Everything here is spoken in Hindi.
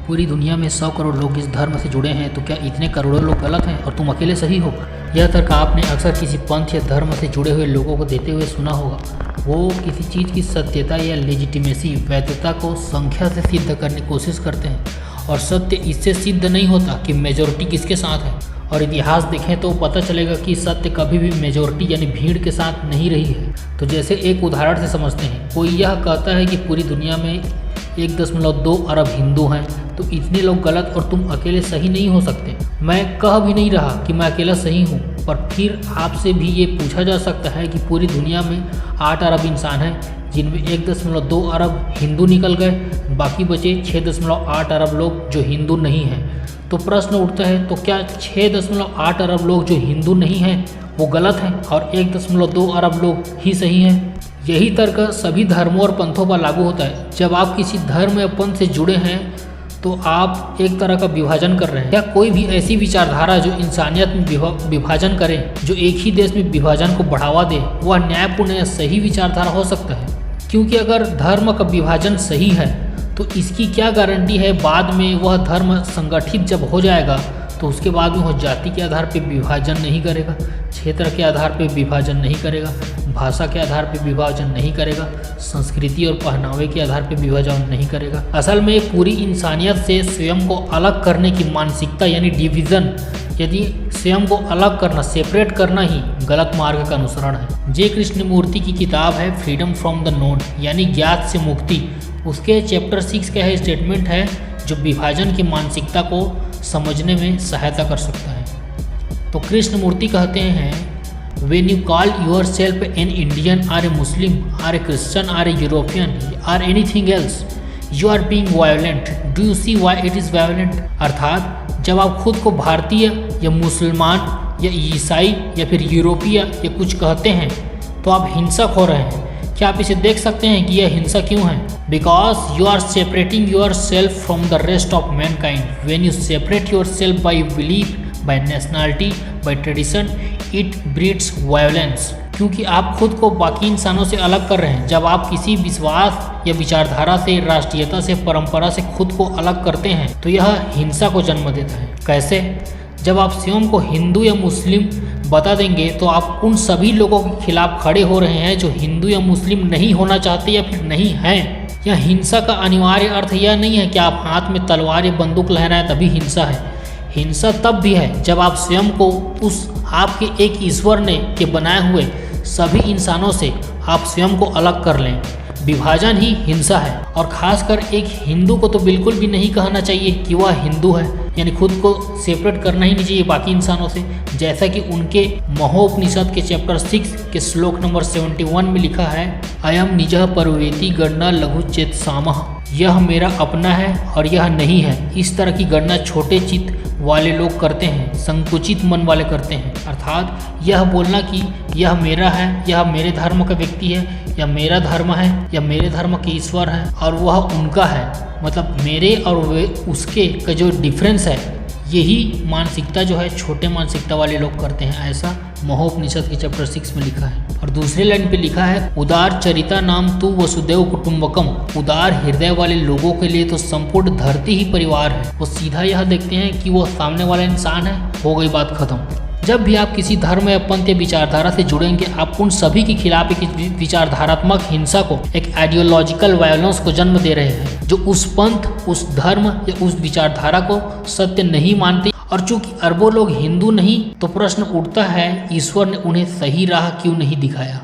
पूरी दुनिया में 100 करोड़ लोग इस धर्म से जुड़े हैं, तो क्या इतने करोड़ों लोग गलत हैं और तुम अकेले सही हो? यह तर्क आपने अक्सर किसी पंथ या धर्म से जुड़े हुए लोगों को देते हुए सुना होगा। वो किसी चीज़ की सत्यता या लेजिटिमेसी, वैधता को संख्या से सिद्ध करने की कोशिश करते हैं, और सत्य इससे सिद्ध नहीं होता कि मेजॉरिटी किसके साथ है। और इतिहास देखें तो पता चलेगा कि सत्य कभी भी मेजॉरिटी यानी भीड़ के साथ नहीं रही है। तो जैसे एक उदाहरण से समझते हैं, कोई यह कहता है कि पूरी दुनिया में 1.2 अरब हिंदू हैं, तो इतने लोग गलत और तुम अकेले सही नहीं हो सकते। मैं कह भी नहीं रहा कि मैं अकेला सही हूँ, पर फिर आपसे भी ये पूछा जा सकता है कि पूरी दुनिया में 8 अरब इंसान हैं, जिनमें 1.2 अरब हिंदू निकल गए, बाकी बचे 6.8 अरब लोग जो हिंदू नहीं हैं। तो प्रश्न उठता है, तो क्या 6.8 अरब लोग जो हिंदू नहीं हैं वो गलत हैं और 1.2 अरब लोग ही सही हैं? यही तर्क सभी धर्मों और पंथों पर लागू होता है। जब आप किसी धर्म या पंथ से जुड़े हैं तो आप एक तरह का विभाजन कर रहे हैं। क्या कोई भी ऐसी विचारधारा जो इंसानियत में विभाजन करे, जो एक ही देश में विभाजन को बढ़ावा दे, वह न्यायपूर्ण या सही विचारधारा हो सकता है? क्योंकि अगर धर्म का विभाजन सही है तो इसकी क्या गारंटी है बाद में वह धर्म संगठित जब हो जाएगा तो उसके बाद में वह जाति के आधार पर विभाजन नहीं करेगा, क्षेत्र के आधार पर विभाजन नहीं करेगा, भाषा के आधार पर विभाजन नहीं करेगा, संस्कृति और पहनावे के आधार पर विभाजन नहीं करेगा। असल में पूरी इंसानियत से स्वयं को अलग करने की मानसिकता यानी डिवीज़न, यदि स्वयं को अलग करना, सेपरेट करना ही गलत मार्ग का अनुसरण है। जे कृष्णमूर्ति की किताब है फ्रीडम फ्रॉम द नोन यानी ज्ञात से मुक्ति, उसके चैप्टर 6 का स्टेटमेंट है जो विभाजन की मानसिकता को समझने में सहायता कर सकता है। तो कृष्णमूर्ति कहते हैं, When you call yourself an Indian or a Muslim or a Christian or a European or anything else, you are being violent. Do you see why it is violent? अर्थात जब आप खुद को भारतीय या मुसलमान या ईसाई या फिर यूरोपीय या कुछ कहते हैं तो आप हिंसक हो रहे हैं। क्या आप इसे देख सकते हैं कि यह हिंसा क्यों है? Because you are separating yourself from the rest of mankind. When you separate yourself by belief, by nationality, by tradition, it breeds violence. क्योंकि आप खुद को बाकी इंसानों से अलग कर रहे हैं। जब आप किसी विश्वास या विचारधारा से, राष्ट्रीयता से, परंपरा से खुद को अलग करते हैं तो यह हिंसा को जन्म देता है। कैसे? जब आप स्वयं को हिंदू या मुस्लिम बता देंगे तो आप उन सभी लोगों के खिलाफ खड़े हो रहे हैं जो हिंदू या मुस्लिम नहीं होना चाहते या फिर नहीं हैं। यह हिंसा का अनिवार्य अर्थ यह नहीं है कि आप हाथ में तलवार या बंदूक लहराएं तभी हिंसा है। हिंसा तब भी है जब आप स्वयं को उस आपके एक ईश्वर ने के बनाए हुए सभी इंसानों से आप स्वयं को अलग कर लें। विभाजन ही हिंसा है, और खासकर एक हिंदू को तो बिल्कुल भी नहीं कहना चाहिए कि वह हिंदू है, यानी खुद को सेपरेट करना ही नहीं चाहिए बाकी इंसानों से। जैसा कि उनके महोपनिषद के चैप्टर 6 के श्लोक नंबर 71 में लिखा है, अयम निजः परवेति गणना लघु चेत सामः, यह मेरा अपना है और यह नहीं है। इस तरह की गणना छोटे चित्त वाले लोग करते हैं, संकुचित मन वाले करते हैं। अर्थात यह बोलना कि यह मेरा है, यह मेरे धर्म का व्यक्ति है, या मेरा धर्म है, या मेरे धर्म के ईश्वर है और वह उनका है, मतलब मेरे और वे उसके का जो डिफरेंस है, यही मानसिकता जो है छोटे मानसिकता वाले लोग करते हैं। ऐसा महोपनिषद के चैप्टर 6 में लिखा है। और दूसरे लाइन पे लिखा है, उदार चरिता नाम तू वसुदेव कुटुंबकम, उदार हृदय वाले लोगों के लिए तो संपूर्ण धरती ही परिवार है। वो सीधा यह देखते हैं कि वो सामने वाला इंसान है, हो गई बात खत्म। जब भी आप किसी धर्म या पंथ या विचारधारा से जुड़ेंगे, आप उन सभी के खिलाफ एक विचारधारात्मक हिंसा को, एक आइडियोलॉजिकल वायलेंस को जन्म दे रहे हैं, जो उस पंथ, उस धर्म या उस विचारधारा को सत्य नहीं मानते। और चूंकि अरबों लोग हिंदू नहीं, तो प्रश्न उठता है, ईश्वर ने उन्हें सही राह क्यों नहीं दिखाया?